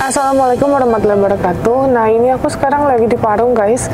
Assalamualaikum warahmatullahi wabarakatuh. Nah, ini aku sekarang lagi di Parung, guys.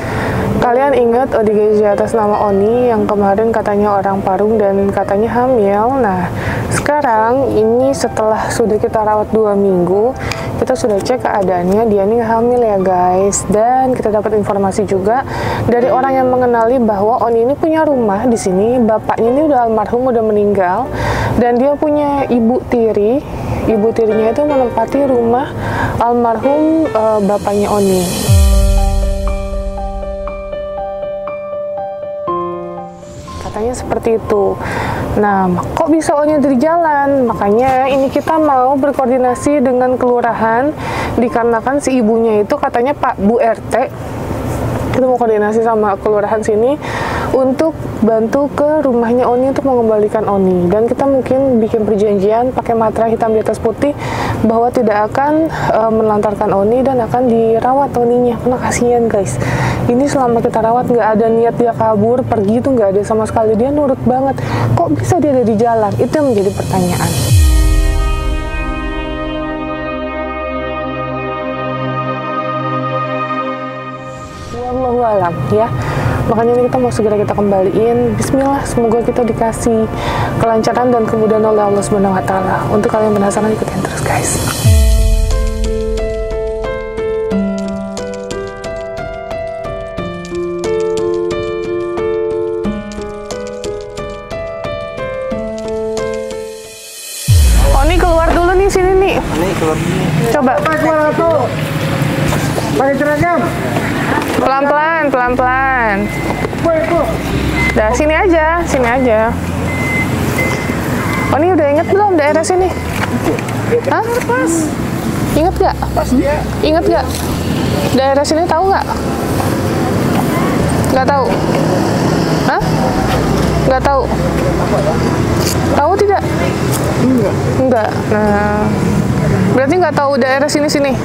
Kalian ingat ODGJ atas nama Oni yang kemarin katanya orang Parung dan katanya hamil. Nah, sekarang ini setelah sudah kita rawat 2 minggu, kita sudah cek keadaannya, dia ini hamil ya guys. Dan kita dapat informasi juga dari orang yang mengenali bahwa Oni ini punya rumah di sini. Bapaknya ini udah almarhum, udah meninggal, dan dia punya ibu tiri. Ibu tirinya itu menempati rumah almarhum bapaknya Oni. Katanya seperti itu. Nah, kok bisa Oni dari jalan? Makanya ini kita mau berkoordinasi dengan kelurahan, dikarenakan si ibunya itu katanya Pak Bu RT. Kita mau koordinasi sama kelurahan sini untuk bantu ke rumahnya Oni untuk mengembalikan Oni. Dan kita mungkin bikin perjanjian pakai materai hitam di atas putih bahwa tidak akan menelantarkan Oni dan akan dirawat Oninya. Karena kasihan guys, ini selama kita rawat nggak ada niat dia kabur, pergi itu nggak ada sama sekali. Dia nurut banget. Kok bisa dia ada di jalan? Itu yang menjadi pertanyaan. Wallahualam ya. Makanya ini kita mau segera kita kembaliin. Bismillah, semoga kita dikasih kelancaran dan kemudahan oleh Allah Subhanahu wa taala. Untuk kalian penasaran, ikutin terus guys. Oni keluar dulu nih, sini nih. Ini keluar. Coba. Pakai seragam. Pelan-pelan, pelan-pelan. Dah, sini aja, sini aja. Oni udah inget belum daerah sini? Hah? Pas. Inget gak? Pas dia. Inget gak? Daerah sini tahu gak? Gak tahu? Hah? Gak tahu? Tahu tidak? Enggak. Enggak. Nah, berarti nggak tahu daerah sini-sini.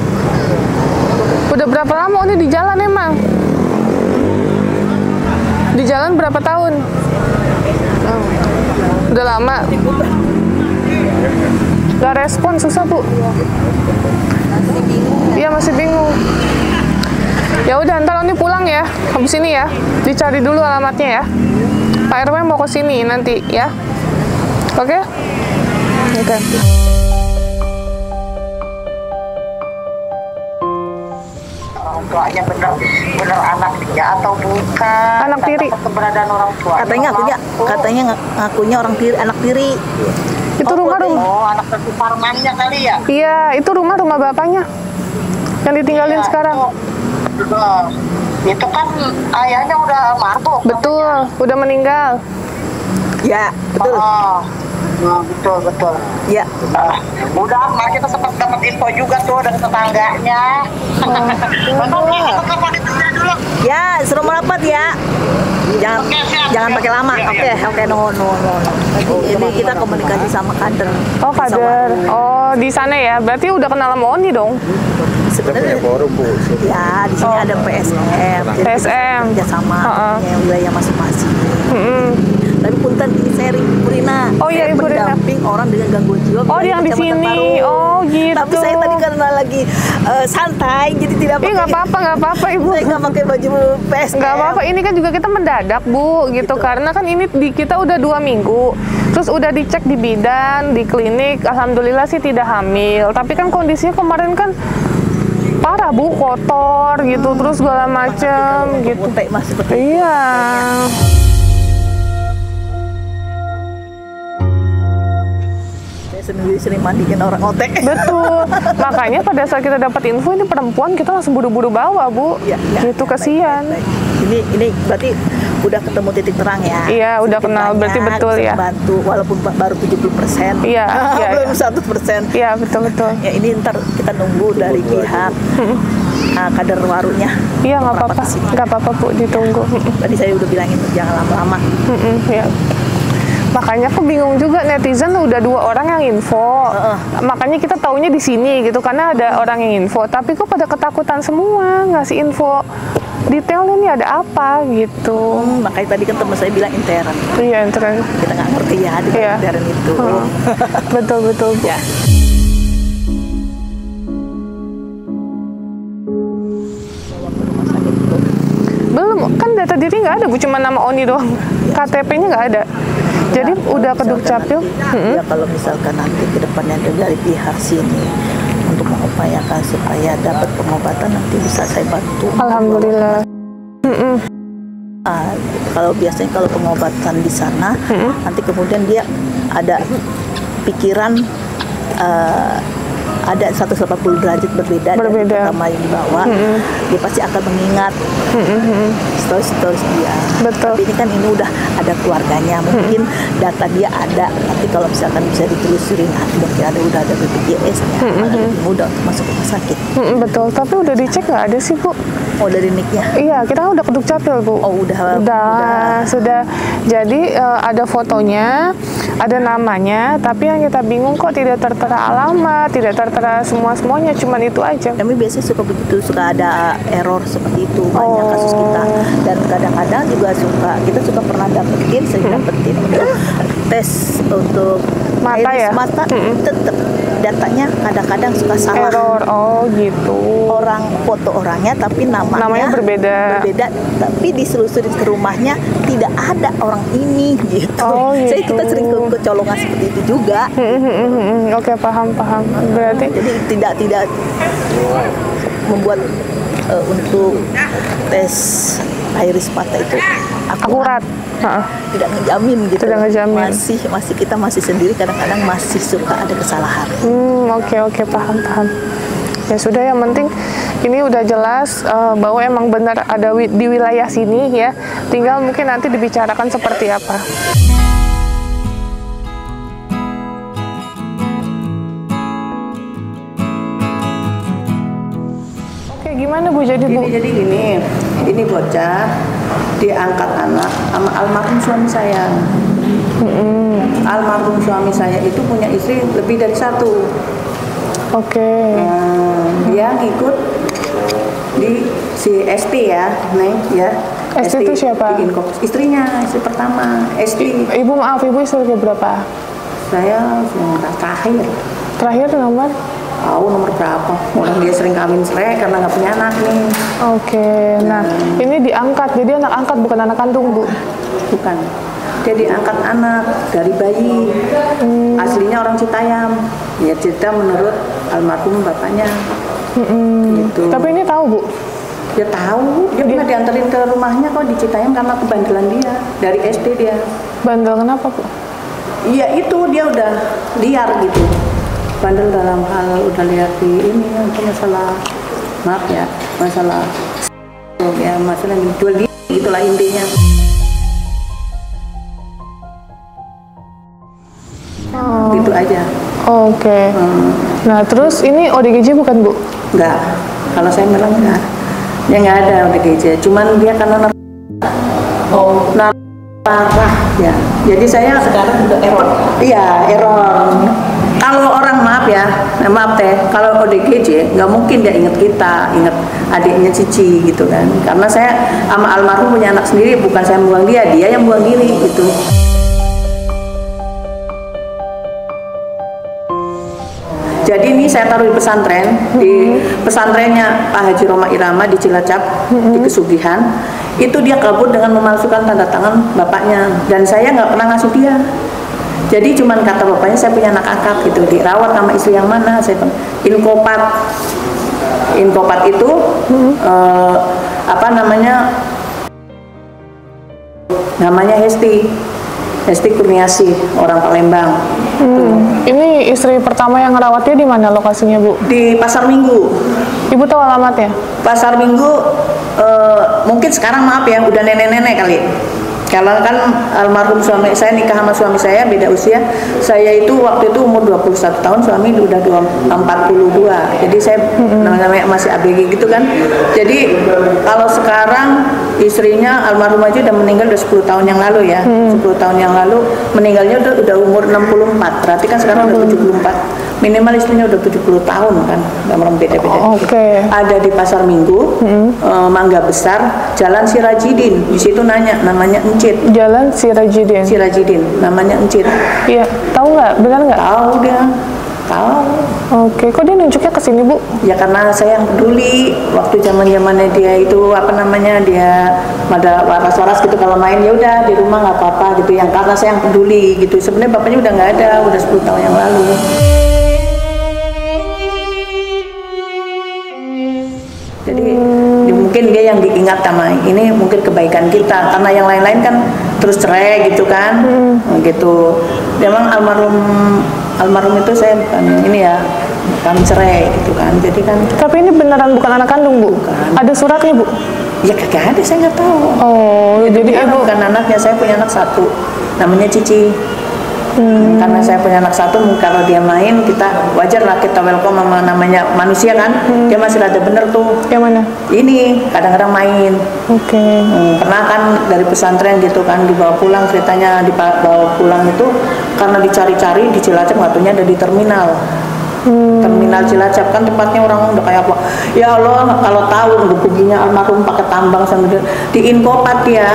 Udah berapa lama Oni di jalan emang? Di jalan berapa tahun? Udah lama. Gak respon, susah Bu. Iya masih bingung. Ya udah, ntar Oni pulang ya. Habis ini ya, dicari dulu alamatnya ya. Pak RW mau ke sini nanti ya. Oke? Oke. Tuanya bener anak dia atau bukan? Anak tiri. Keberadaan orang tua. Katanya ngakunya orang tiri, anak tiri. Itu rumah. Anak Suparmannya kali ya? Iya, itu rumah bapaknya yang ditinggalin Iya, sekarang. Itu kan ayahnya udah mabuk. Betul, udah meninggal. Ya, betul. Betul. Ya. Udah, kita sempat dapat info juga tuh dari tetangganya. Ya, suruh merapat ya. Jangan pakai lama. Oke, no. Ini kita komunikasi sama kader. Oh, kader. Oh, di sana ya. Berarti udah kenal sama Oni dong. Sebenarnya ya di sini ada PSM. PSM. Kerjasama wilayah masing-masing. Tapi punten ini sharing Bu Rina. Oh iya, Ibu Rina. Pendamping orang dengan gangguan jiwa. Oh, yang di sini. Oh, gitu. Tapi saya tadi karena lagi santai, jadi tidak pakai. Nggak apa-apa Ibu. Saya nggak pakai baju PSM. Nggak apa-apa. Ini kan juga kita mendadak Bu, gitu. Karena kan ini kita udah 2 minggu. Terus udah dicek di bidan, di klinik. Alhamdulillah sih tidak hamil. Tapi kan kondisinya kemarin kan parah Bu, kotor gitu, terus segala macam gitu. Iya. Sering mandiin orang otek. Betul. Makanya pada saat kita dapat info ini perempuan, kita langsung buru-buru bawa Bu. Ya, gitu kasihan. Ini berarti udah ketemu titik terang ya. Iya, udah kenal berarti betul ya. Bantu walaupun baru 70%. Iya, belum 100%. Iya, betul. Ya ini ntar kita nunggu dari pihak kader warunya. Iya, nggak apa-apa Bu, ditunggu. Tadi saya udah bilangin jangan lama-lama. Iya. Makanya aku bingung juga, netizen udah 2 orang yang info. Makanya kita taunya di sini gitu, karena ada orang yang info. Tapi kok pada ketakutan semua ngasih info detailnya nih ada apa gitu. Makanya tadi kan teman saya bilang intern. Iya, intern. Kita nggak ngerti ya di intern itu. Betul. Ya. sendiri nggak ada Bu, cuma nama Oni doang. KTP-nya nggak ada. Jadi udah ke Dukcapil. Ya kalau misalkan nanti ke depannya dari pihak sini untuk mengupayakan supaya dapat pengobatan, nanti bisa saya bantu. Alhamdulillah. Kalau biasanya kalau pengobatan di sana, nanti kemudian dia ada pikiran ada 180 derajat berbeda dari pertama yang dibawa. Dia pasti akan mengingat story dia. Betul. Tapi ini kan ini udah ada keluarganya, mungkin data dia ada. Nanti kalau misalkan bisa ditelusurin, mungkin udah ada BPJS-nya, lebih mudah untuk masuk rumah sakit. Betul. Tapi udah dicek nggak ada sih Bu? Oh, dari NIK-nya? Iya, kita udah ke Dukcapil Bu. Oh, udah. Sudah. Jadi ada fotonya, ada namanya, tapi yang kita bingung kok tidak tertera alamat, tidak tertera semuanya, cuman itu aja. Kami biasanya suka begitu, suka ada error seperti itu, banyak kasus kita. Dan kadang-kadang juga kita suka pernah dapetin untuk tes untuk mata ya? Mata, tetap datanya kadang-kadang suka salah. Error, oh gitu. Orang foto orangnya tapi namanya berbeda, tapi diselusurin ke rumahnya tidak ada orang ini gitu. Oh, gitu. Kita sering kecolongan seperti itu juga. Oke, paham. Berarti jadi tidak membuat untuk tes iris mata itu akurat. Tidak ngejamin gitu. Tidak ngejamin. Kita masih sendiri kadang-kadang masih suka ada kesalahan. Oke, paham. Ya sudah, yang penting ini udah jelas bahwa emang benar ada di wilayah sini ya. Tinggal mungkin nanti dibicarakan seperti apa. Oke, gimana Bu jadi Bu? Jadi gini, ini bocah diangkat anak sama almarhum suami saya. Almarhum suami saya itu punya istri lebih dari satu. Oke. Dia ngikut di si ST ya, Neng ya. ST itu siapa? Istrinya, istri pertama, ST. Ibu maaf, Ibu istri berapa? Saya terakhir. Terakhir nomor? Tahu nomor berapa? Orang dia sering kawin cerai karena nggak punya anak nih. Oke. Nah, ini diangkat, jadi anak angkat bukan anak kandung Bu? Bukan. Dia diangkat anak dari bayi. Aslinya orang Citayam. Ya cerita menurut almarhum bapaknya. Gitu. Tapi ini tahu Bu? Dia tahu. Dia pernah diantarin ke rumahnya kok di Citayam karena kebandelan dia. Dari SD dia. Bandel kenapa Bu? Iya itu dia udah liar gitu. Bandel dalam hal udah lihat di ini untuk masalah, maaf ya, masalah jual diri gitulah intinya. Gitu aja. Oke. Nah terus ini ODGJ bukan Bu? Enggak. Kalau saya bilang enggak. Ya nggak ada ODGJ. Cuman dia karena parah ya. Jadi saya sekarang udah error. Iya error. Kalau orang maaf teh, kalau ODGJ nggak mungkin dia inget kita, inget adiknya Cici gitu kan. Karena saya sama almarhum punya anak sendiri, bukan saya buang dia yang buang diri gitu. Jadi ini saya taruh di pesantren, di pesantrennya Pak Haji Roma Irama di Cilacap, di Kesugihan. Itu dia kabur dengan memalsukan tanda tangan bapaknya, dan saya nggak pernah ngasih dia. Jadi cuman kata bapaknya saya punya anak angkat gitu, dirawat sama istri yang mana, saya Inkopat itu namanya Hesti Kurniasi, orang Palembang. Ini istri pertama yang ngerawatnya di mana lokasinya Bu? Di Pasar Minggu. Ibu tahu alamatnya? Pasar Minggu, mungkin sekarang maaf ya, udah nenek-nenek kali. Kalau kan almarhum suami saya nikah sama suami saya beda usia. Saya itu waktu itu umur 21 tahun, suami udah 42. Jadi saya namanya masih ABG gitu kan. Jadi kalau sekarang istrinya almarhum aja udah meninggal udah 10 tahun yang lalu ya. 10 tahun yang lalu meninggalnya udah umur 64. Berarti kan sekarang udah 74. Minimal istrinya udah 70 tahun kan. Orang beda-beda. Ada di Pasar Minggu, Mangga Besar, Jalan Sirajidin. Di situ namanya Encit. Jalan Sirajidin. Namanya Encit. Iya, tahu nggak? Benar nggak? Tahu dia. Tahu. Oke, kok dia nunjuknya ke sini, Bu? Ya karena saya yang peduli waktu zamannya dia itu apa namanya, dia ada waras-waras gitu, kalau main ya udah di rumah nggak apa-apa gitu, yang karena saya yang peduli gitu. Sebenarnya bapaknya udah nggak ada, udah 10 tahun yang lalu. Jadi mungkin dia yang diingat sama ini, mungkin kebaikan kita, karena yang lain-lain kan terus cerai gitu kan. Gitu. Memang almarhum itu saya bukan ini ya, bukan cerai gitu kan. Jadi kan. Tapi ini beneran bukan anak kandung, Bu? Bukan. Ada suratnya, Bu? Ya kagak ada, saya nggak tahu. Oh, jadi Ibu Ibu bukan anaknya, saya punya anak satu, namanya Cici. Karena saya punya anak satu, kalau dia main kita wajar lah, kita welcome sama namanya manusia kan. Dia masih ada bener tuh. yang mana? Ini kadang-kadang main. Oke. Pernah kan dari pesantren gitu kan dibawa pulang, ceritanya dibawa pulang itu karena dicari-cari di Cilacap, waktunya ada di terminal. Terminal Cilacap kan tempatnya orang udah kayak apa. Ya Allah, kalau tahu begininya almarhum pakai tambang sambil di Inkopat dia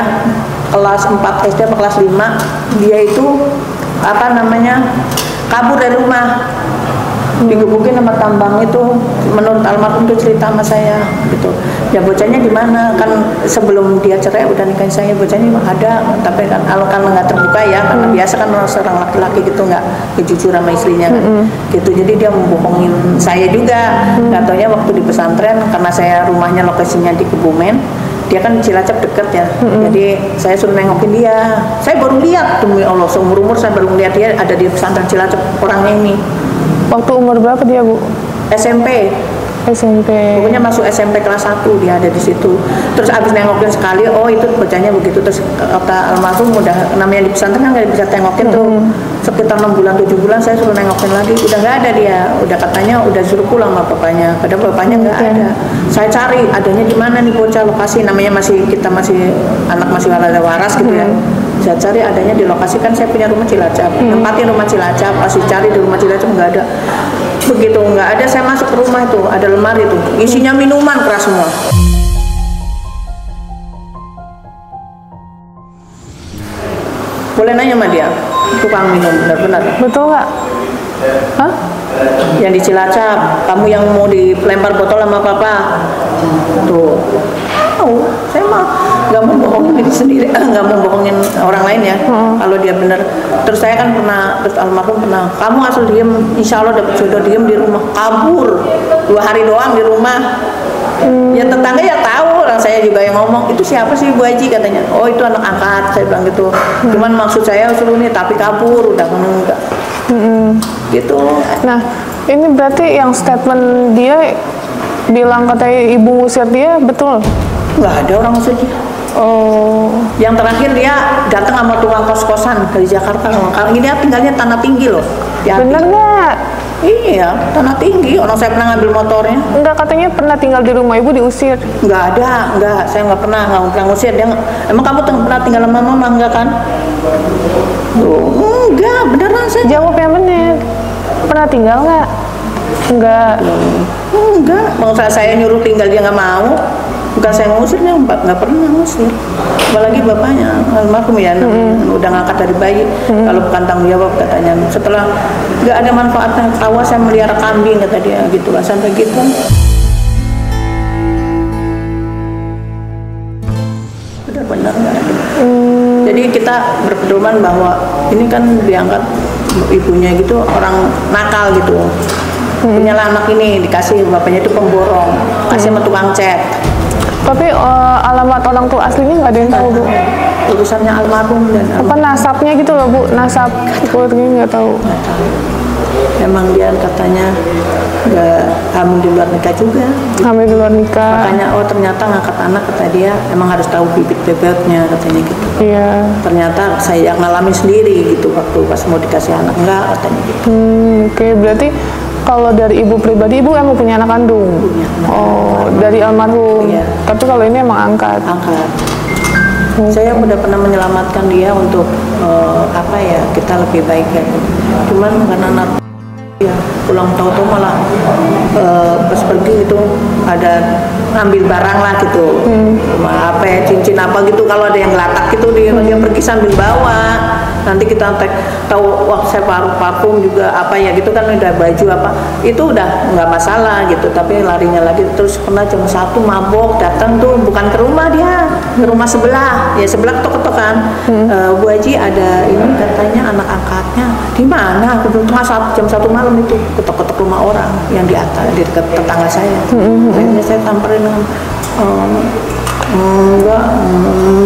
kelas 4 SD atau kelas 5, dia itu apa namanya kabur dari rumah, digebukin sama tambang itu. Menurut almarhum itu cerita sama saya gitu. Ya bocahnya di mana, kan sebelum dia cerai udah nikahin saya, bocahnya ada, tapi kan kalau nggak terbuka ya, karena biasa kan seorang laki-laki gitu nggak jujur sama istrinya kan. Gitu, jadi dia membohongin saya juga. Nggak taunya waktu di pesantren, karena saya rumahnya lokasinya di Kebumen, dia kan Cilacap deket ya, jadi saya suruh nengokin dia. Saya baru lihat, demi Allah, seumur-umur saya baru lihat dia ada di pesantren Cilacap orangnya ini. Waktu umur berapa dia, Bu? SMP. Pokoknya masuk SMP kelas 1 dia ada di situ. Terus abis nengokin sekali, oh itu bocahnya begitu. Terus kata almarhum, udah namanya di pesantren kan nggak bisa tengokin tuh. Sekitar 6 bulan 7 bulan saya suruh nengokin lagi, udah nggak ada dia. Udah katanya udah suruh pulang sama bapaknya, padahal bapaknya nggak ada. Saya cari adanya di mana nih bocah, lokasi namanya kita masih anak masih waras gitu ya. Saya cari adanya di lokasi, kan saya punya rumah Cilacap, nempatin rumah Cilacap, masih cari di rumah Cilacap nggak ada. Begitu nggak ada, saya masuk ke rumah itu, ada lemari tuh isinya minuman keras semua. Boleh nanya sama dia, tukang minum benar-benar. Betul nggak? Hah? Yang di Cilacap, kamu yang mau dilempar botol sama papa tuh. Saya mah nggak mau bohongin diri sendiri, nggak mau bohongin orang lain ya. Kalau dia benar. Terus saya kan pernah, terus almarhum pernah, kamu asal diem, insya Allah dapat jodoh, diem di rumah, kabur 2 hari doang di rumah. Ya tetangga ya tahu, orang saya juga yang ngomong, itu siapa sih Bu Haji katanya. Oh itu anak angkat, saya bilang gitu. Cuman maksud saya suruh nih, tapi kabur, udah enggak. Gitu. Nah, ini berarti yang statement dia bilang katanya ibu ngusir dia, betul? Nggak ada orang ngusir dia. Oh. Yang terakhir dia datang sama tukang kos-kosan dari Jakarta. Kali ini dia tinggalnya tanah tinggi loh. Bener nggak? Iya, tanah tinggi. Orang saya pernah ngambil motornya. Enggak, katanya pernah tinggal di rumah ibu diusir. Nggak ada, nggak. Saya nggak pernah ngusir dia. Emang kamu pernah tinggal sama mama nggak kan? Oh, enggak, beneran saya. Jawab yang bener. Pernah tinggal nggak? Enggak. Enggak. Mau saya nyuruh tinggal dia nggak mau. Bukan saya ngusir, dia nggak pernah ngusir. Apalagi bapaknya almarhum ya, udah ngangkat dari bayi. Kalau bukan tanggung jawab katanya. Setelah nggak ada manfaatnya, awas saya melihara kambing kata dia, gitu lah, sampai gitu. Benar-benar nggak ada. Jadi kita berpedoman bahwa ini kan diangkat ibunya gitu orang nakal gitu. Punya anak ini dikasih bapaknya itu pemborong, kasih sama tukang cat. Tapi alamat orang tua aslinya nggak ada yang tahu, Bu. Urusannya almarhum dan Apa nasabnya gitu loh, Bu? Nasab keluarganya nggak tahu. Memang dia katanya nggak hamil di luar nikah juga. Hamil di luar nikah. Makanya ternyata ngangkat anak kata dia emang harus tahu bibit bebeknya katanya gitu. Iya. Ternyata saya ngalamin sendiri gitu waktu pas mau dikasih anak, enggak katanya gitu. Oke, berarti kalau dari ibu pribadi, ibu emang punya anak kandung? Punya anak Dari almarhum? Iya. Tapi kalau ini emang angkat? Angkat. Saya udah pernah menyelamatkan dia untuk apa ya, kita lebih baik kan. Cuman karena anak ya pulang tahu-tahu malah pas pergi itu ada ngambil barang lah gitu, apa ya, cincin apa gitu, kalau ada yang gelatak gitu dia pergi sambil bawa. nanti kita tahu waktu saya parfum juga apa ya gitu kan, udah baju apa itu udah nggak masalah gitu. Tapi larinya lagi terus pernah jam 1 mabok datang tuh, bukan ke rumah dia, ke rumah sebelah, ya sebelah ketok-ketok kan. Bu Haji ada ini katanya anak angkatnya di mana, aku jam 1 malam itu ketok-ketok rumah orang yang di atas di dekat tetangga saya. Akhirnya saya samperin dengan enggak,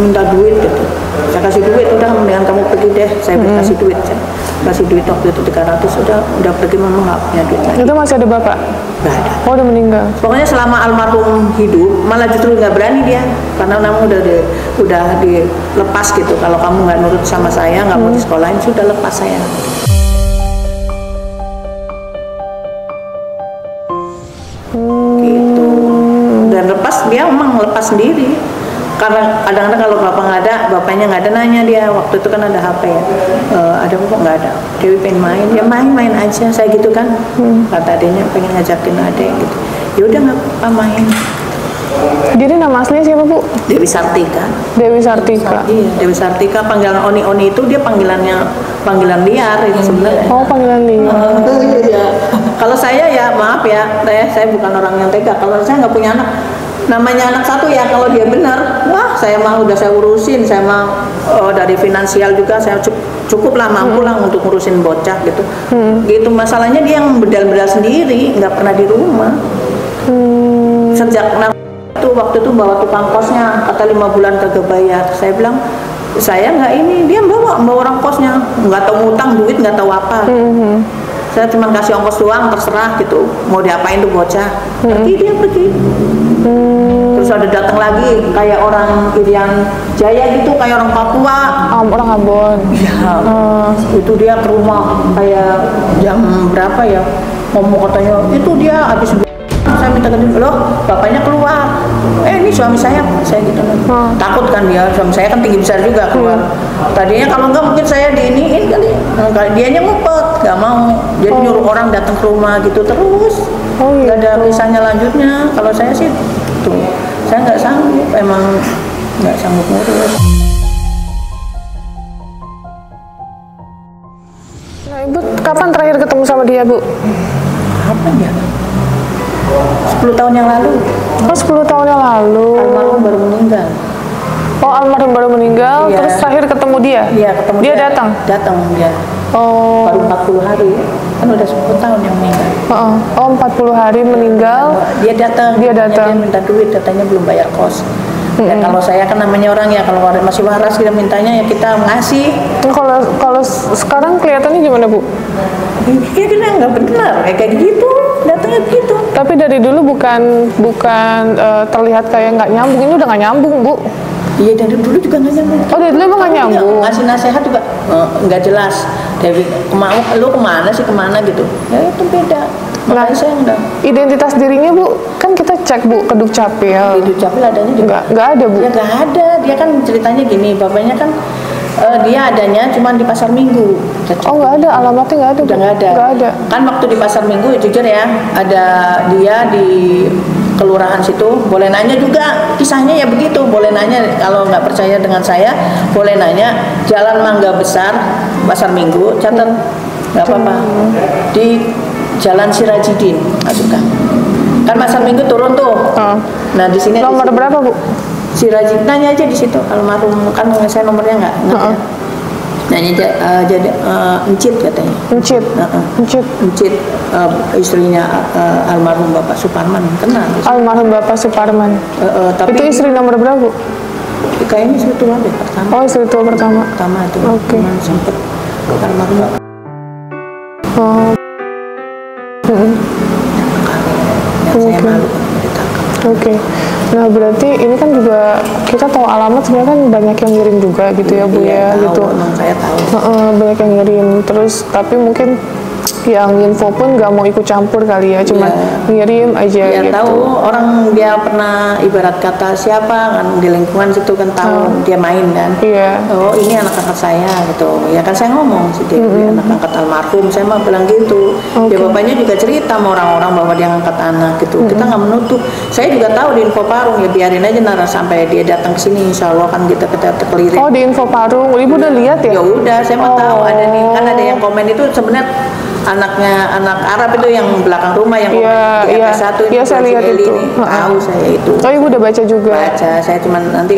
minta duit gitu. Saya kasih duit, udah mendingan kamu pergi deh, saya kasih duit. Saya kasih duit waktu itu 300, udah pergi, mama nggak punya duit lagi. Itu masih ada bapak? Nggak ada. Oh, udah meninggal. Pokoknya selama almarhum hidup malah justru nggak berani dia, karena namun udah dilepas gitu. Kalau kamu nggak nurut sama saya, nggak mau di sekolahin, sudah lepas saya. Gitu. Dan lepas dia emang lepas sendiri. Karena kadang-kadang kalau bapak nggak ada, bapaknya nggak ada, nanya dia waktu itu kan ada HP ya, ada bapak nggak ada, Dewi pengen main, ya main aja, saya gitu kan, kata adanya pengen ngajakin adek gitu, ya udah nggak apa main. Jadi nama aslinya siapa, Bu? Dewi Sartika. Dewi Sartika. Iya, Dewi Sartika. Panggilan Oni itu dia panggilan liar itu sebenarnya. Oh, panggilan liar. Iya. Kalau saya ya maaf ya, saya bukan orang yang tega. Kalau saya nggak punya anak, namanya anak satu ya, kalau dia benar, wah saya mau, udah saya urusin, saya mau dari finansial juga saya cukup lah, mampu lah untuk ngurusin bocah gitu. Gitu, masalahnya dia yang bedal-bedal sendiri, nggak pernah di rumah. Sejak itu waktu itu bawa tukang kosnya, kata 5 bulan kagak bayar. Saya bilang saya nggak ini, dia bawa orang kosnya, nggak tahu ngutang duit, nggak tahu apa. Saya cuma kasih ongkos doang, terserah gitu, mau diapain tuh bocah. Dia pergi. Terus ada datang lagi kayak orang Irian Jaya gitu, kayak orang Papua. Orang Ambon. Iya. Itu dia ke rumah kayak jam berapa ya? Ngomong katanya itu dia habis. Saya minta ke dia, loh bapaknya keluar. Ini suami saya gitu kan. Takut kan dia, suami saya kan tinggi besar juga keluar. Tadinya kalau enggak mungkin saya diiniin kali. Dianya ngumpet, nggak mau. Jadi nyuruh orang datang ke rumah gitu terus. Nggak ada kisahnya lanjutnya. Kalau saya sih tuh, saya nggak sanggup, emang nggak sanggup ngurus. Nah, Ibu kapan terakhir ketemu sama dia, Bu? Apa ya? 10 tahun yang lalu. Oh, 10 tahun yang lalu. Almarhum baru meninggal. Oh, almarhum baru meninggal, Iya. terus terakhir ketemu dia? Iya, ketemu dia. Datang? Datang dia. Oh. Baru 40 hari. Kan udah 10 tahun yang meninggal. Oh, 40 hari meninggal. Dia datang. Dia datang. Dia minta duit, katanya belum bayar kos. Ya, kalau saya kan namanya orang ya, kalau masih waras kita mintanya ya kita ngasih. Kalau sekarang kelihatannya gimana, Bu? Dia bilang nggak benar, kayak gitu, datangnya gitu. Tapi dari dulu bukan terlihat kayak nggak nyambung, ini udah nggak nyambung, Bu. Iya, dari dulu juga nggak nyambung. Oh, dari dulu emang nggak nyambung? Ngasih nasihat juga nggak jelas. Dewi, lu kemana sih, kemana gitu. Ya itu beda. Makanya saya enggak. Identitas dirinya, Bu, kan kita cek, Bu, ke Dukcapil. Di Dukcapil adanya juga. Nggak ada, Bu. Ya nggak ada. Dia kan ceritanya gini, bapaknya kan dia adanya cuma di pasar Minggu. Oh, nggak ada, alamatnya nggak ada, Bu. Udah nggak ada. Nggak ada. Kan waktu di pasar Minggu, jujur ya, ada dia di kelurahan situ, boleh nanya juga kisahnya ya begitu, boleh nanya, kalau nggak percaya dengan saya, boleh nanya Jalan Mangga Besar, Pasar Minggu, catat, nggak apa-apa, di Jalan Sirajidin, masukkan. Kan Pasar Minggu turun tuh. Nah di sini nomor berapa, Bu? Sirajidin, nanya aja di situ, almarhum kan saya nomornya nggak. Nanya jadi Encit katanya. Encit. Encit istrinya almarhum Bapak Suparman, kenal. Almarhum Bapak Suparman. Tapi itu istri nomor berapa, Bu? Kayaknya istri tua deh pertama. Oh, istri tua pertama. Pertama itu. Oke. Cuman sempet almarhum Bapak. Oh. Saya malu ditangkap. Oke. Nah, berarti ini kan juga kita tahu alamat, sebenarnya kan banyak yang ngirim juga gitu ya, Bu, Iya, ya, tahu, gitu. emang saya tahu. Banyak yang ngirim, terus tapi mungkin yang info pun nggak mau ikut campur kali ya, cuman ngirim aja Ya gitu. tahu orang dia pernah ibarat kata siapa kan di lingkungan situ kan tahu dia main kan. Iya. Oh ini anak angkat saya gitu. Ya kan saya ngomong sih dia anak angkat almarhum. Saya mah bilang gitu. Ya bapaknya juga cerita sama orang-orang bahwa dia ngangkat anak gitu. Kita nggak menutup. Saya juga tahu di info Parung ya biarin aja nara sampai dia datang ke sini. Insya Allah kan kita terkelirin. Oh di info Parung, ibu udah lihat ya? Ya udah, saya mah tahu ada nih kan ada yang komen itu sebenarnya anaknya anak Arab itu yang belakang rumah yang komen di RT1 Iya, saya lihat itu. Tahu saya itu. Oh ibu udah baca juga? Baca, saya cuman nanti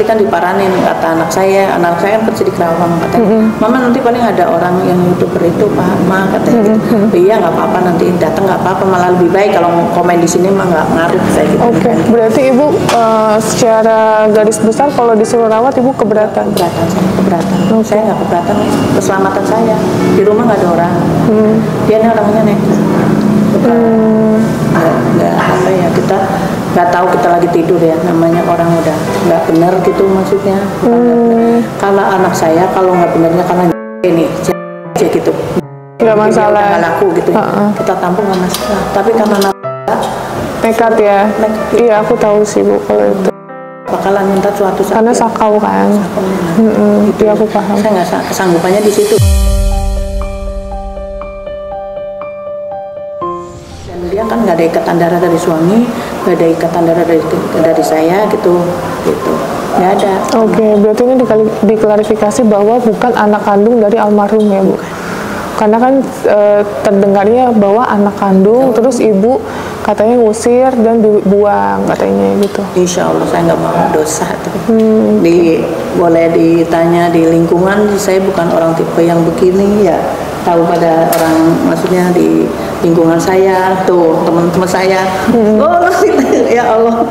kan diparanin kata anak saya kan kerja di Kerawang katanya. Mama nanti paling ada orang yang YouTuber itu Pak, Ma katanya gitu. Iya nggak apa-apa nanti datang nggak apa-apa malah lebih baik kalau komen di sini mah nggak ngaruh saya gitu. Oke, berarti ibu secara garis besar kalau disuruh rawat ibu keberatan? Keberatan. Saya nggak keberatan keselamatan saya di rumah nggak ada orang. Dia nih orangnya nekat. Nggak apa ya kita nggak tahu kita lagi tidur ya namanya orang udah nggak benar gitu maksudnya. Kalau anak saya kalau nggak benernya karena ini aja gitu. Nggak masalah. Nggak laku gitu. Kita tampung nggak masalah. Tapi karena nekat ya. Iya aku tahu sih bu kalau itu. Bakalan minta suatu saat. Karena sakau kan. Itu aku paham. Saya nggak kesanggupannya di situ. Dia kan nggak ada ikatan darah dari suami, nggak ada ikatan darah dari saya gitu, nggak ada. Oke, berarti ini diklarifikasi bahwa bukan anak kandung dari almarhum ya bu? Karena kan terdengarnya bahwa anak kandung, terus ibu katanya ngusir dan dibuang katanya gitu. Insya Allah saya nggak mau dosa tuh. Boleh ditanya di lingkungan, saya bukan orang tipe yang begini ya. Tahu pada orang maksudnya di lingkungan saya tuh teman-teman saya ya Allah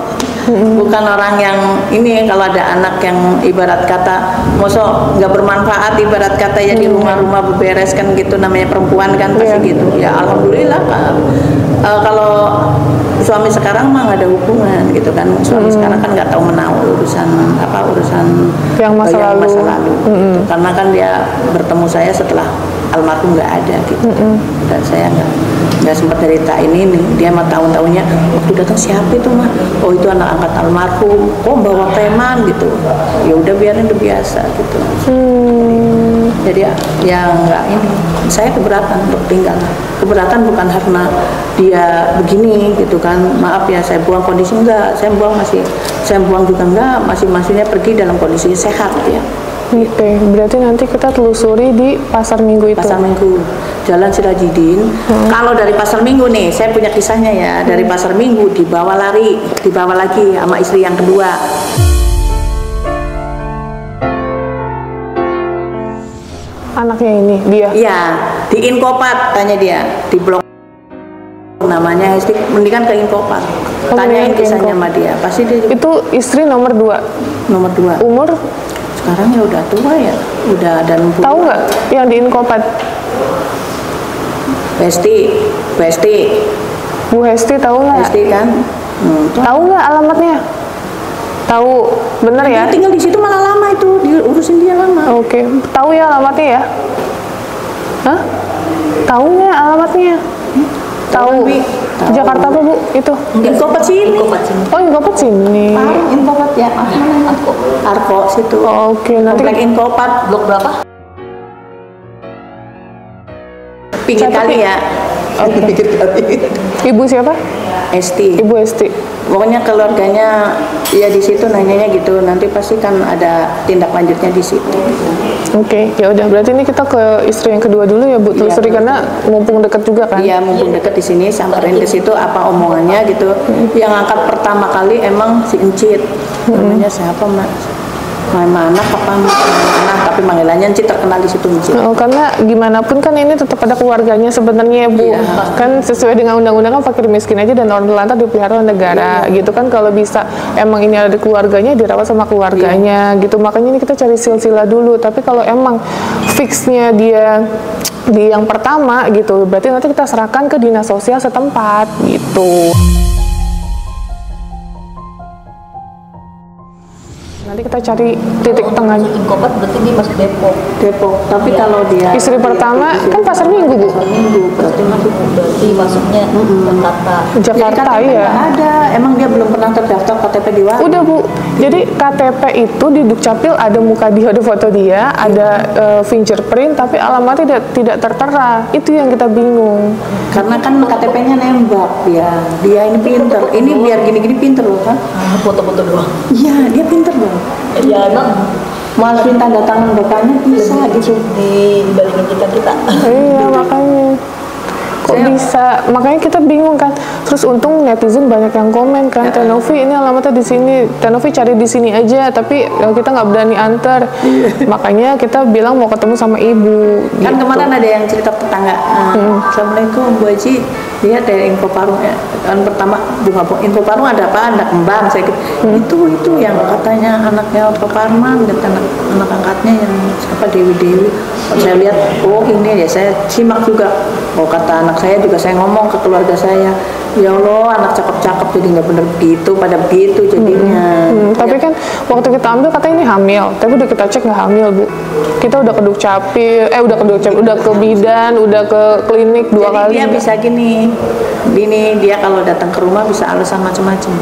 bukan orang yang ini kalau ada anak yang ibarat kata mosok nggak bermanfaat ibarat kata ya di rumah-rumah beberes kan gitu namanya perempuan kan pasti gitu ya alhamdulillah kalau suami sekarang mah nggak ada hubungan gitu kan suami sekarang kan nggak tahu menau urusan yang masa lalu gitu. Karena kan dia bertemu saya setelah almarhum nggak ada gitu dan saya nggak sempat cerita ini nih dia mah tahun-tahunnya waktu datang siapa itu mah oh itu anak angkat almarhum kok bawa preman gitu ya udah biarin udah biasa gitu jadi ya nggak ini saya keberatan untuk tinggal keberatan bukan karena dia begini gitu kan maaf ya saya buang kondisi enggak saya buang juga enggak maksudnya pergi dalam kondisi sehat ya. Oke, berarti nanti kita telusuri di Pasar Minggu itu. Pasar Minggu, Jalan Sirajidin. Kalau dari Pasar Minggu nih, saya punya kisahnya ya. Dari Pasar Minggu dibawa lagi sama istri yang kedua. Anaknya ini dia. Iya, di Inkopat tanya dia, di blok namanya istri mendingan ke Inkopat. Tanyain kisahnya sama dia. Pasti dia itu istri nomor 2. Nomor 2. Umur sekarang ya udah tua ya, udah dan tahu nggak yang di Inkopat? Besti, Bu Hesti tahu nggak? Besti kan? Tahu nggak alamatnya? Tahu, bener ya? Dia tinggal di situ malah lama itu, diurusin dia lama. Oke, tahu ya alamatnya ya? Hah? Tahu nggak alamatnya? Tahu. Jakarta apa bu? Itu? Inkopat sini. Oh Inkopat sini. Inkopat ya. Arko situ. Oh, oke, nanti Komplek Inkopat blok berapa? Pinggir kali ya. Pinggir kali. Ibu siapa? Esti. Ibu Esti. Pokoknya keluarganya ya di situ nanyanya gitu. Nanti pasti kan ada tindak lanjutnya di situ. Oke, ya udah berarti ini kita ke istri yang kedua dulu ya Bu. Telusuri karena mumpung deket juga kan. Iya, mumpung deket di sini samperin ke situ apa omongannya gitu. Yang angkat pertama kali emang si Encit. Namanya siapa, Mak? Mama anak apa anak tapi panggilannya Encit terkenal di situ Encit. Oh, karena gimana pun kan ini tetap ada keluarganya sebenarnya ya Bu. Iya. Kan sesuai dengan undang-undang kan fakir miskin aja dan orang terlantar dipelihara oleh negara gitu kan. Kalau bisa emang ini ada keluarganya dirawat sama keluarganya gitu. Makanya ini kita cari silsilah dulu. Tapi kalau emang fixnya dia di yang pertama gitu, berarti nanti kita serahkan ke dinas sosial setempat gitu. Nanti Jadi kita cari titik tengahnya. Inkopat berarti dia masuk Depok. Depok. Tapi kalau dia Istri pertama kan Pasar Minggu, Bu. Pasar Minggu berarti Berarti masuknya Jakarta. Jakarta KTP ya. nggak ada. Emang dia belum pernah terdaftar KTP di Wali. Udah, Bu. Jadi KTP itu di Dukcapil ada muka dia, ada foto dia, ada fingerprint, tapi alamatnya tidak tertera. Itu yang kita bingung. Karena kan KTP-nya nembak dia. Dia ini pinter. Ini biar gini-gini pinter loh kan. Foto-foto doang. Iya, dia pinter loh. Ya emang Malah minta tanda tangan bapaknya bisa gitu. dibalikin kita. Iya, makanya. Kok bisa? Makanya kita bingung kan. Terus untung netizen banyak yang komen kan, Tenovi ini alamatnya di sini, Tenovi cari di sini aja, tapi kita nggak berani antar. Makanya kita bilang mau ketemu sama ibu. Kan gitu. kemarin ada yang cerita tetangga. Assalamualaikum Bu Haji, dia dari info Parung ya. Kan pertama bunga info Parung ada apa? Ada kembang. Saya itu yang katanya anaknya Pak Parman, anak angkatnya yang siapa Dewi. Saya lihat, oh ini ya, saya simak juga. Oh kata anak saya juga, saya ngomong ke keluarga saya, ya Allah anak cakep-cakep jadi nggak bener begitu, pada begitu jadinya. Tapi kan waktu kita ambil katanya ini hamil, tapi udah kita cek nggak hamil, Bu. Kita udah ke Dukcapil, udah ke bidan, udah ke klinik 2 Jadi kali. dia bisa gini, dia kalau datang ke rumah bisa alasan macam-macam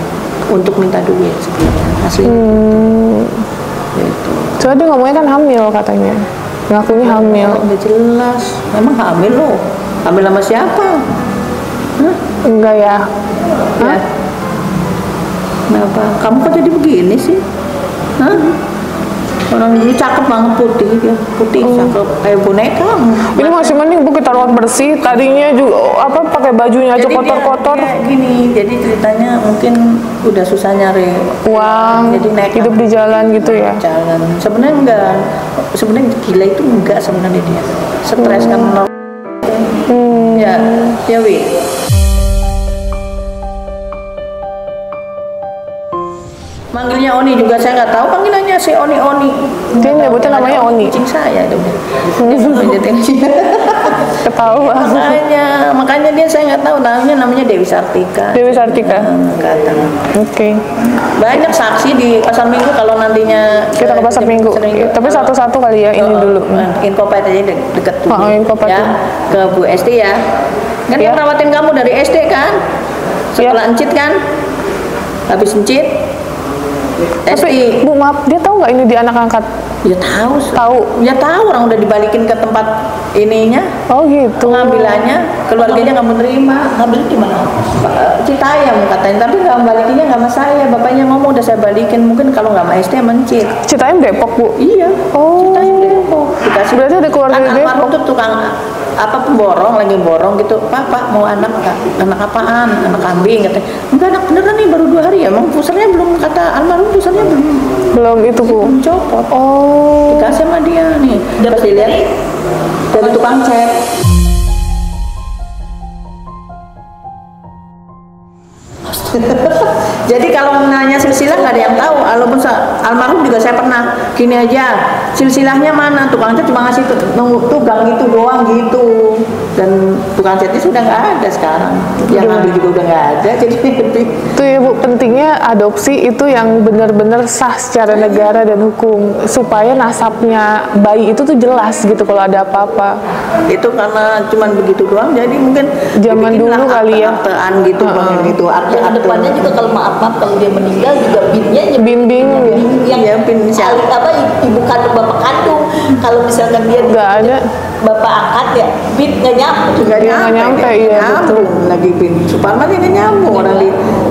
untuk minta duit sebenarnya aslinya. Gitu. Soalnya dia ngomongnya kan hamil katanya, ngakunya hamil. Udah jelas, memang hamil loh. Hamil sama siapa? Hah? Enggak ya? Ya. Kenapa? Kamu kok jadi begini sih? Hah? Orang ini cakep banget, putih dia, cakep kayak boneka. Ini masih mending Bu kita rawat bersih. Tadinya juga pakai bajunya aja Jadi kotor-kotor. dia gini, jadi ceritanya mungkin udah susah nyari Uang, jadi nekat. hidup di jalan gitu ya. Jalan. Sebenarnya enggak. Sebenarnya gila itu enggak sebenarnya dia. Stres kan menor. Ya Wi. Manggilnya Oni juga saya nggak tahu panggilannya si Oni. Dia nyebutnya namanya Oni. Kucing saya itu. Ketawa. Makanya dia saya nggak tahu namanya Dewi Sartika. Dewi Sartika. Nggak tahu. Oke. Banyak saksi di Pasar Minggu kalau nantinya Kita ke Pasar Minggu. Tapi satu-satu kali ya ini dulu. Infopat aja deket dulu. Infopat ya. Ke Bu Esti ya. Kan Ya. yang rawatin kamu dari SD kan? Setelah encit kan? Habis encit. Tapi Bu maaf, dia tahu nggak ini di anak angkat? Ya tahu. Tahu. Ya tahu, orang udah dibalikin ke tempat ininya. Oh gitu. Pengambilannya, keluarganya nggak menerima. Ngambil di mana? Citayam katanya, tapi nggak balikinnya nggak sama saya. Bapaknya ngomong udah saya balikin, mungkin kalau nggak sama SD mencit. Citayam Depok, Bu. Iya. Oh. Citayam Depok. Dikasih. Berarti ada keluarga Kan di Depok. almarhum tuh tukang pemborong, lagi borong gitu. Pak mau anak apaan? Anak kambing katanya. Enggak, anak beneran nih baru 2 hari ya. Emang pusernya belum, kata almarhum pusernya Belum itu, Bu. belum copot. Oh. Dikasih sama dia nih. Pas dilihat dari tukang cek. Jadi kalau nanya silsilah nggak ada yang tahu. Walaupun almarhum juga saya pernah gini aja, silsilahnya mana, tukang cat cuma ngasih tugang gitu doang gitu, dan tukang catnya sudah nggak ada sekarang, yang ngambil juga udah nggak ada. Jadi Itu ya Bu, pentingnya adopsi itu yang benar-benar sah secara negara dan hukum, supaya nasabnya bayi itu tuh jelas gitu kalau ada apa-apa. itu karena cuman begitu doang, jadi mungkin Zaman dibikinlah dulu kali ya. akte-aktean gitu, gitu Yang akte-akte. depannya juga kalau maaf kalau dia meninggal juga binnya Bimbing yang Iya, bin siapa? ibu kandung bapak kandung. Kalau misalkan dia nggak ada. bapak angkat ya bin nggak nyambung. Nggak Iya, nggak nyampe, iya, nyambung lagi bin Suparman ini nyambung orang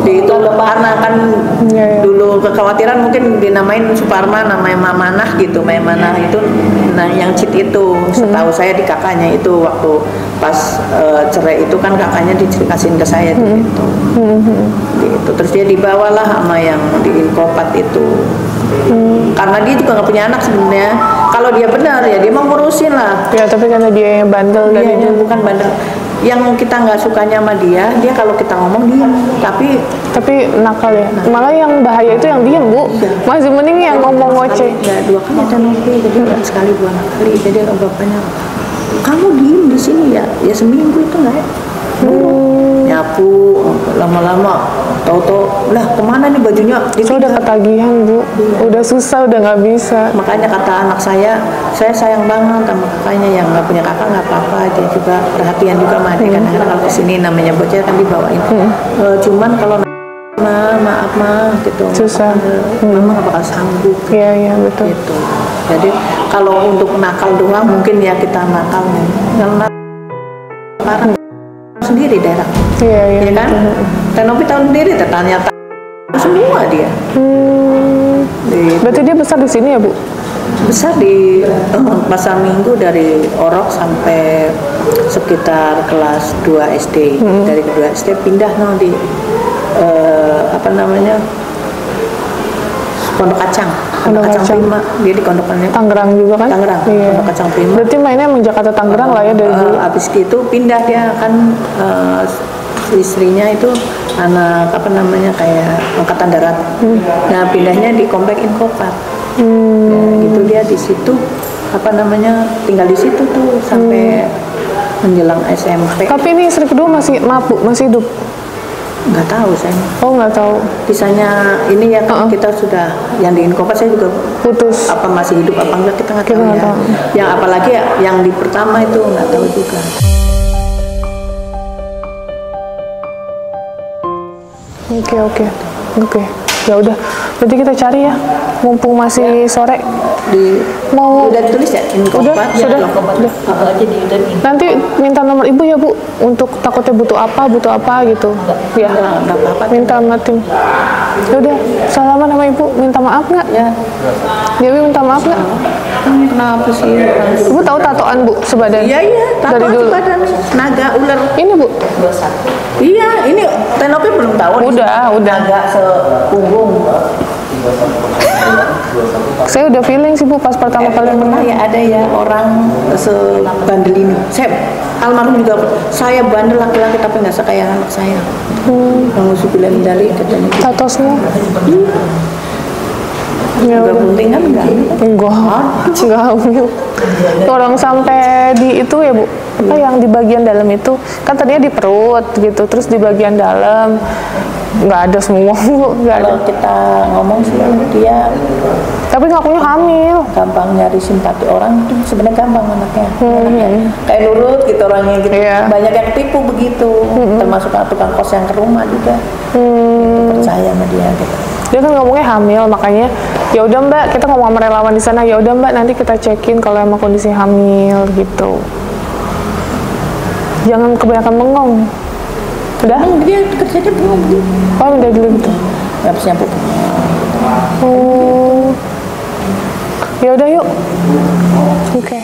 di itu karena kan Iya, iya. dulu kekhawatiran mungkin dinamain Suparman, namanya Mamanah gitu. Mamanah itu yang cheat itu setahu saya di kakaknya itu waktu pas cerai itu kan kakaknya dikasihin ke saya gitu. Gitu. Terus dia dibawalah sama yang di Inkopat itu. Karena dia juga nggak punya anak sebenarnya. Kalau dia benar ya dia mau ngurusin lah. Ya tapi karena dia yang bandel dan Iya, itu. dia bukan bandel. Yang kita nggak sukanya sama dia kalau kita ngomong diam. Tapi nakal ya. Malah yang bahaya itu yang diem, Bu. Masih mending yang ngomong ngoceh. ya 2 kali ada nopi, jadi nggak sekali 2 kali. Jadi bapaknya, kamu diem di sini ya seminggu itu nggak ya? nyapu, lama-lama tahu-tahu lah kemana nih bajunya? Saya udah ketagihan Bu, udah susah, udah nggak bisa. Makanya kata anak saya sayang banget sama kakaknya, yang nggak punya kakak nggak apa-apa, dia juga perhatian juga sama adik. Kadang-kadang kalau kesini namanya bocah kan dibawain. Cuman kalau maaf gitu, Susah. mama nggak bakal sanggup. Iya betul. Gitu. Jadi kalau untuk nakal doang mungkin ya kita nakal, kalau nakal sendiri daerah. Iya Ya kan? Tenopi tahu sendiri, ternyata semua dia. Gitu. Berarti dia besar di sini ya Bu? Besar di pasar Minggu, dari Orok sampai sekitar kelas 2 SD. Dari kedua SD pindah di apa namanya, Pondok Kacang. Pondok Kacang Prima, dia di kondokannya Tangerang juga kan? Tangerang. Iya. Pondok Kacang Prima. Berarti mainnya emang Jakarta Tangerang lah ya dari dulu. Habis itu pindah dia kan, istrinya itu anak apa namanya kayak angkatan darat. Nah pindahnya di komplek Inkopat. Ya, gitu dia di situ apa namanya tinggal di situ tuh sampai menjelang SMP. Tapi ini istri kedua masih masih hidup? Nggak tahu saya. Oh nggak tahu. Kisahnya ini ya kan kita sudah yang di Inkopat saya juga Putus. apa masih hidup apa enggak kita nggak Kita tahu nggak ya. tahu. Yang apalagi ya, yang di pertama itu nggak tahu juga. Oke. Ya udah. Berarti kita cari ya. Mumpung masih sore. Mau Udah ditulis ya Inkopat? Sudah. Apa aja udah minta. Nanti minta nomor ibu ya Bu, untuk takutnya butuh apa gitu. Ya. Nggak apa-apa. Minta sama tim. Ya udah, salaman sama ibu. Minta maaf nggak? Ya. Dewi minta maaf nggak? Kenapa sih? Ibu tahu tatoan Bu sebadan? Iya, Dari tato dulu. badan naga ular. Ini Bu. Iya, ini Tenopi belum tahu. Udah. Naga sepunggung. Saya udah feeling sih Bu pas pertama kali Pernah ya ada ya orang sebandel ini. Saya almarhum juga, saya bandel laki-laki tapi nggak sekaya anak saya. Nauzubillah min dzalik katanya. tatosnya. Ya Nggak udah. penting kan Enggak hamil. Orang sampai di itu ya Bu, apa yang di bagian dalam itu kan tadinya di perut gitu, terus di bagian dalam nggak ada semua Bu, nggak ada. Kalau kita ngomong sih dia Tapi ngakunya hamil. gampang nyari simpati orang, itu sebenarnya gampang anaknya. Kayak nurut gitu orangnya gitu. Iya. Banyak yang tipu begitu, termasuk tukang kos yang ke rumah juga. Percaya sama dia gitu. Dia kan ngomongnya hamil, makanya ya udah Mbak, kita ngomong sama relawan di sana, ya udah Mbak nanti kita cekin kalau emang kondisi hamil gitu. Jangan kebanyakan bengong. Udah? Dia kerjanya belum gitu. Oh, udah dulu gitu. Nggak bisa nyampe. Oh. Ya udah yuk. Oke.